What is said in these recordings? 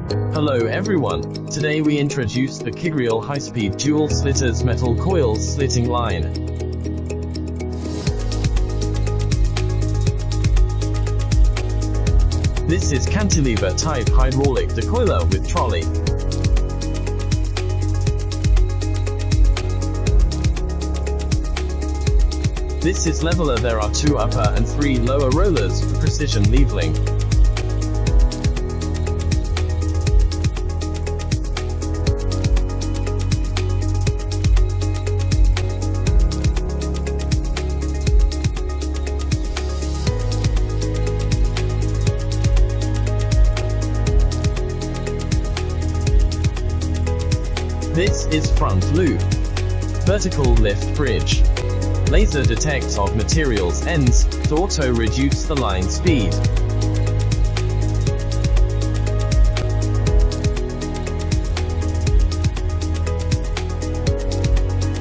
Hello everyone, today we introduce the KINGREAL high-speed dual slitters metal coils slitting line. This is cantilever type hydraulic decoiler with trolley. This is leveler. There are 2 upper and 3 lower rollers for precision leveling. This is front loop. Vertical lift bridge. Laser detects of materials ends, to auto-reduce the line speed.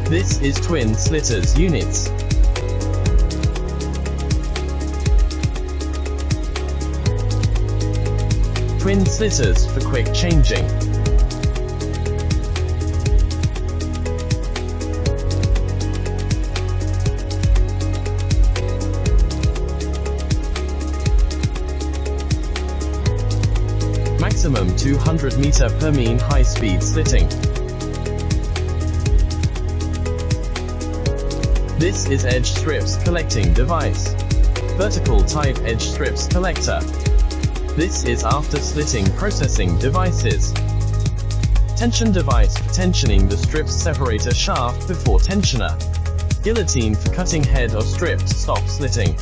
This is twin slitters units. Twin slitters for quick changing. Maximum 200 meter per mean high-speed slitting. This is edge strips collecting device. Vertical type edge strips collector. This is after slitting processing devices. Tension device for tensioning the strips separator shaft before tensioner. Guillotine for cutting head of strip to stop slitting.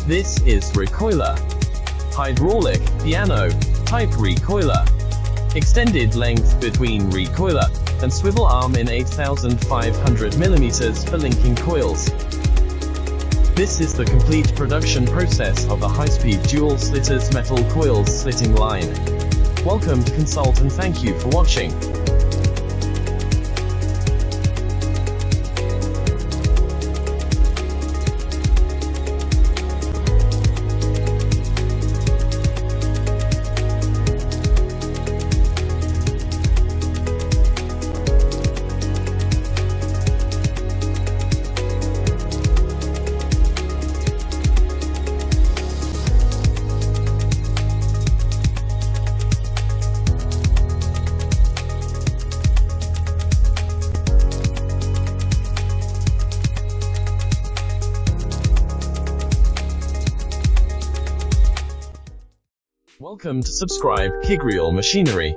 This is Recoiler. Hydraulic, piano, type recoiler. Extended length between recoiler and swivel arm in 8,500 mm for linking coils. This is the complete production process of the high-speed dual slitters metal coils slitting line. Welcome to Consult and thank you for watching. Welcome to subscribe KINGREAL Machinery.